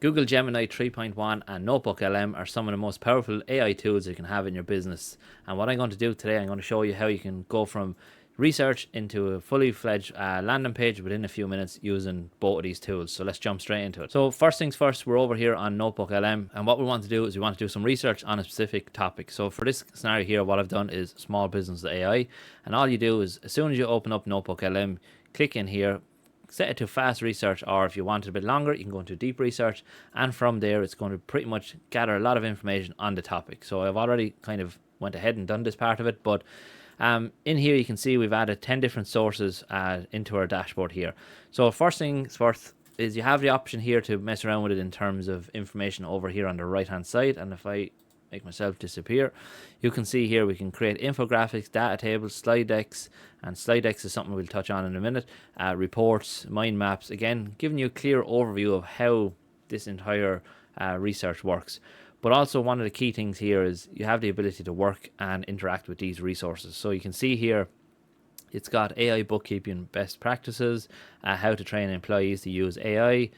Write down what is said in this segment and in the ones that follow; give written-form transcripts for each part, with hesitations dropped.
Google Gemini 3.1 and NotebookLM are some of the most powerful AI tools you can have in your business. And what I'm going to do today, I'm going to show you how you can go from research into a fully fledged landing page within a few minutes using both of these tools. So let's jump straight into it. So first things first, we're over here on NotebookLM, and what we want to do is we want to do some research on a specific topic. So for this scenario here, what I've done is small business AI, and all you do is as soon as you open up NotebookLM, click in here, set it to fast research, or if you want it a bit longer, you can go into deep research, and from there it's going to pretty much gather a lot of information on the topic. So I've already kind of went ahead and done this part of it, but in here you can see we've added 10 different sources into our dashboard here. So first things first is you have the option here to mess around with it in terms of information over here on the right hand side, and if I make myself disappear, you can see here we can create infographics, data tables, slide decks, and slide decks is something we'll touch on in a minute, reports, mind maps, again giving you a clear overview of how this entire research works. But also one of the key things here is you have the ability to work and interact with these resources. So you can see here it's got AI bookkeeping best practices, how to train employees to use AI,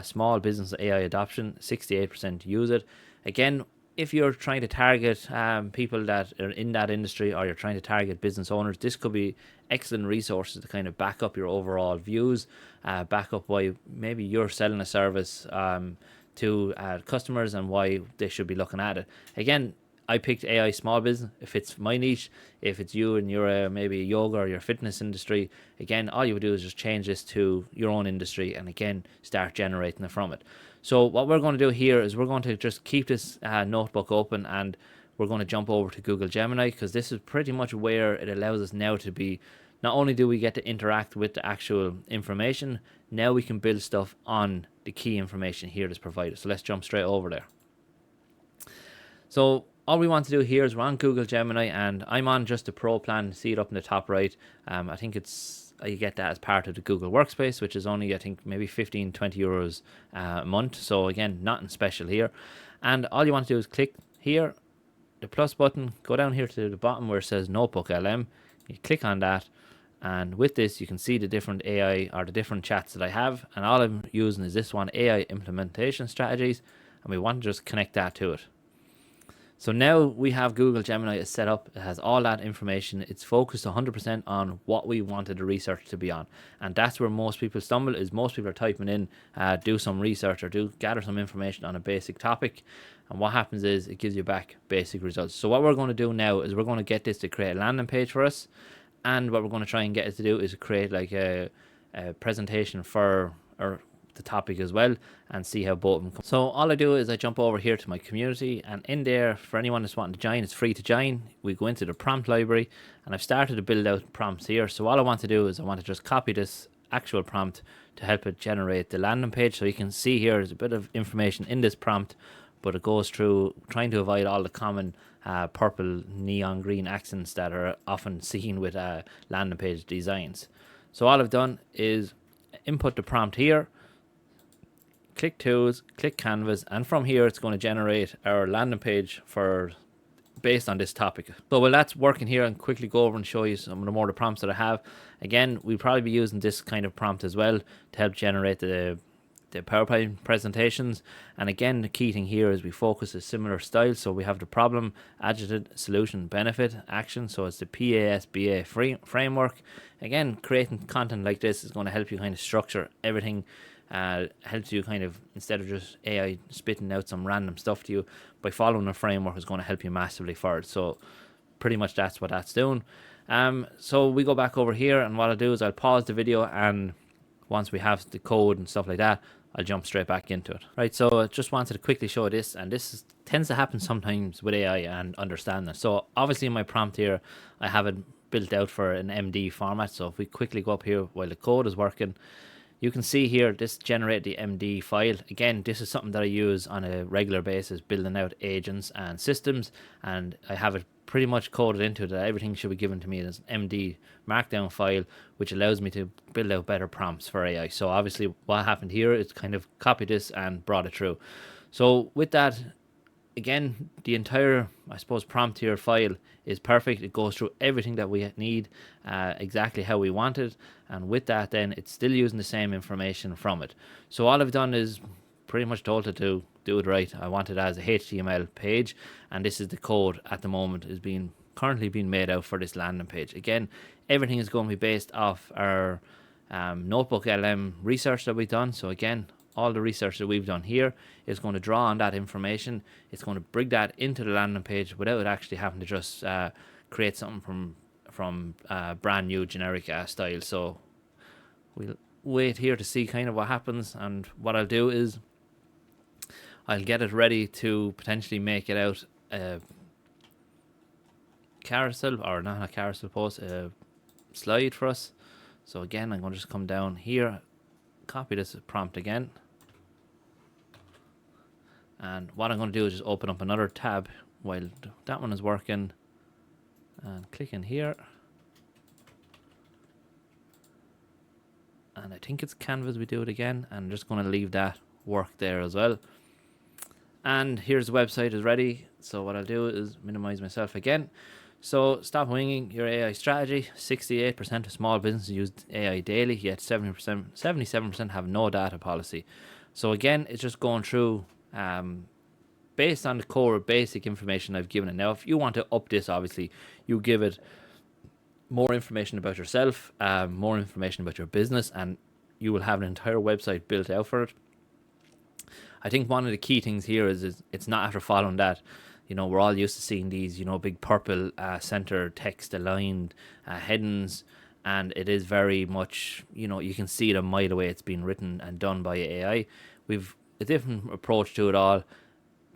small business AI adoption, 68% use it. Again, if you're trying to target people that are in that industry, or you're trying to target business owners, this could be excellent resources to kind of back up your overall views, back up why maybe you're selling a service to customers and why they should be looking at it. Again, I picked AI small business. If it's my niche, if it's you and you're maybe a yoga or your fitness industry, again, all you would do is just change this to your own industry and again, start generating it from it. So what we're going to do here is we're going to just keep this notebook open, and we're going to jump over to Google Gemini, because this is pretty much where it allows us now to be, not only do we get to interact with the actual information, now we can build stuff on the key information here that's provided. So let's jump straight over there. So all we want to do here is we're on Google Gemini, and I'm on just the Pro plan. See it up in the top right. I think it's you get that as part of the Google Workspace, which is only I think maybe 15-20 euros a month. So again, nothing special here. And all you want to do is click here, the plus button, go down here to the bottom where it says NotebookLM. You click on that, and with this you can see the different AI or the different chats that I have, and all I'm using is this one, AI implementation strategies, and we want to just connect that to it. So now we have Google Gemini is set up. It has all that information. It's focused 100% on what we wanted the research to be on. And that's where most people stumble, is most people are typing in, do some research or do gather some information on a basic topic. And what happens is it gives you back basic results. So what we're going to do now is we're going to get this to create a landing page for us. And what we're going to try and get it to do is create like a presentation for the topic as well, and see how both of them come. So all I do is I jump over here to my community, and in there, for anyone that's wanting to join, it's free to join. We go into the prompt library, and I've started to build out prompts here. So all I want to do is I want to just copy this actual prompt to help it generate the landing page. So you can see here there's a bit of information in this prompt, but it goes through trying to avoid all the common purple, neon green accents that are often seen with landing page designs. So all I've done is input the prompt here, click tools, click canvas, and from here it's going to generate our landing page based on this topic. So while that's working here, I'll quickly go over and show you some of the more the prompts that I have. Again, we'll probably be using this kind of prompt as well to help generate the PowerPoint presentations. And again, the key thing here is we focus a similar style. So we have the problem, adjective, solution, benefit, action. So it's the PASBA framework. Again, creating content like this is going to help you kind of structure everything. Helps you kind of, instead of just AI spitting out some random stuff to you, by following a framework is going to help you massively forward. So pretty much that's what that's doing. So we go back over here, and what I'll do is I'll pause the video, and once we have the code and stuff like that, I'll jump straight back into it. Right, so I just wanted to quickly show this, and this tends to happen sometimes with AI and understanding. So obviously in my prompt here, I have it built out for an MD format. So if we quickly go up here while the code is working, you can see here this generate the MD file. Again, this is something that I use on a regular basis, building out agents and systems, and I have it pretty much coded into it that everything should be given to me as an MD markdown file, which allows me to build out better prompts for AI. So obviously what happened here is kind of copied this and brought it through. So with that, again, the entire, I suppose, prompt here file is perfect. It goes through everything that we need, exactly how we want it, and with that then it's still using the same information from it. So all I've done is pretty much told it to do it right. I want it as a HTML page, and this is the code at the moment is currently being made out for this landing page. Again, everything is going to be based off our NotebookLM research that we've done. So again, all the research that we've done here is going to draw on that information. It's going to bring that into the landing page without actually having to just create something from brand new generic style. So we'll wait here to see kind of what happens, and what I'll do is I'll get it ready to potentially make it out a carousel, or not a carousel post, a slide for us. So again, I'm going to just come down here, copy this prompt again, and what I'm going to do is just open up another tab while that one is working, and click in here, and I think it's Canvas. We do it again, and I'm just going to leave that work there as well. And here's the website is ready. So what I'll do is minimize myself again. So stop winging your AI strategy. 68% of small businesses use AI daily, yet 77% have no data policy. So again, it's just going through based on the core basic information I've given it. Now, if you want to up this, obviously, you give it more information about yourself, more information about your business, and you will have an entire website built out for it. I think one of the key things here is it's not after following that. We're all used to seeing these, big purple center text aligned headings, and it is very much, you can see it a mile away. It's been written and done by AI. We've a different approach to it all.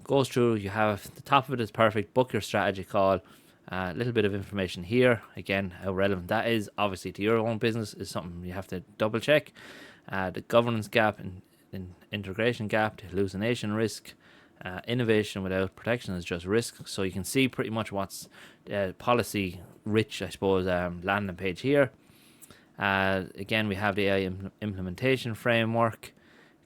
Goes through, you have the top of it is perfect. Book your strategy call. A little bit of information here. Again, how relevant that is, obviously, to your own business is something you have to double check. The governance gap and integration gap, the hallucination risk. Innovation without protection is just risk. So you can see pretty much what's policy rich, I suppose, landing page here. Again, we have the AI implementation framework.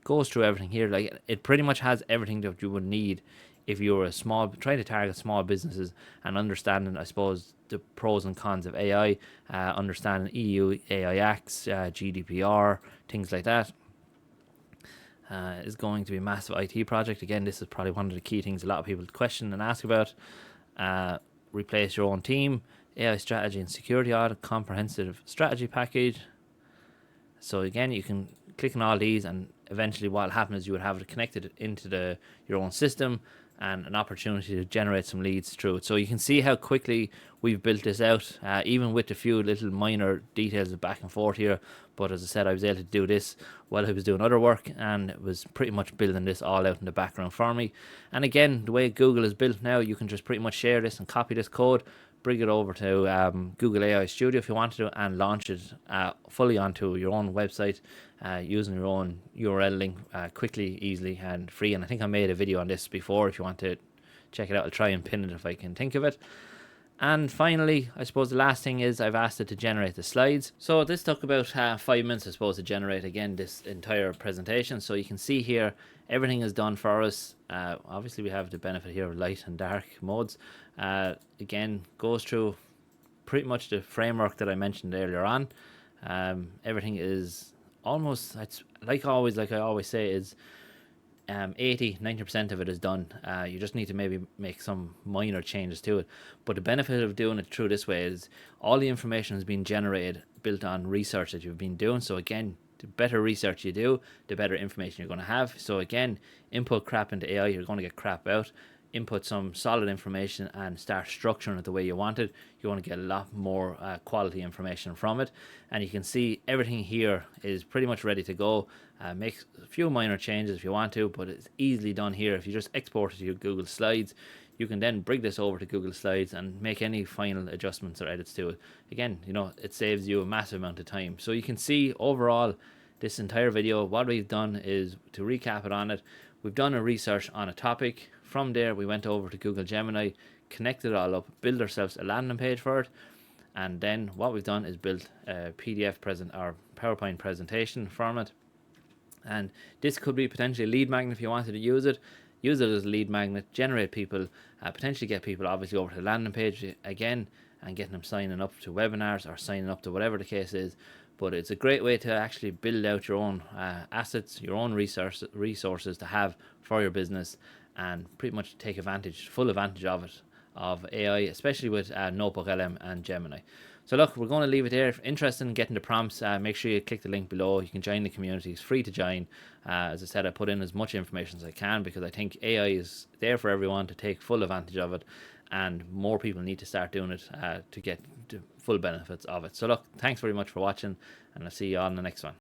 Goes through everything here. Like, it pretty much has everything that you would need if you were trying to target small businesses, and understanding, I suppose, the pros and cons of AI, understanding EU AI Acts, GDPR, things like that. Is going to be a massive IT project. Again, this is probably one of the key things a lot of people question and ask about. Replace your own team, AI strategy and security audit, comprehensive strategy package. So again, you can click on all these, and eventually what will happen is you would have it connected into your own system, and an opportunity to generate some leads through it. So you can see how quickly we've built this out, even with a few little minor details of back and forth here. But as I said, I was able to do this while I was doing other work, and it was pretty much building this all out in the background for me. And again, the way Google is built now, you can just pretty much share this and copy this code, bring it over to Google AI Studio if you want to, and launch it fully onto your own website using your own URL link quickly, easily, and free. And I think I made a video on this before. If you want to check it out, I'll try and pin it if I can think of it. And finally, I suppose the last thing is I've asked it to generate the slides. So this took about 5 minutes, I suppose, to generate, again, this entire presentation. So you can see here, everything is done for us. Obviously, we have the benefit here of light and dark modes. Again, goes through pretty much the framework that I mentioned earlier on. Everything is almost, it's like I always say, is 80-90% of it is done. You just need to maybe make some minor changes to it. But the benefit of doing it through this way is all the information has been generated built on research that you've been doing. So again, the better research you do, the better information you're going to have. So again, input crap into AI, you're going to get crap out. Input some solid information and start structuring it the way you want it, you're going to get a lot more quality information from it. And you can see everything here is pretty much ready to go. Make a few minor changes if you want to, but it's easily done here. If you just export it to your Google Slides, you can then bring this over to Google Slides and make any final adjustments or edits to it. Again, it saves you a massive amount of time. So you can see overall this entire video, what we've done is, to recap it on it, we've done a research on a topic. From there, we went over to Google Gemini, connected it all up, build ourselves a landing page for it, and then what we've done is built a PDF or PowerPoint presentation format. And this could be potentially a lead magnet if you wanted to use it. Use it as a lead magnet, generate people, potentially get people obviously over to the landing page again, and getting them signing up to webinars or signing up to whatever the case is. but it's a great way to actually build out your own assets, your own resources to have for your business, and pretty much take full advantage of it, of AI, especially with NotebookLM and Gemini. So look, we're going to leave it there. If interested in getting the prompts, make sure you click the link below. You can join the community. It's free to join. As I said, I put in as much information as I can because I think AI is there for everyone to take full advantage of it, and more people need to start doing it to get the full benefits of it. So look, thanks very much for watching, and I'll see you on the next one.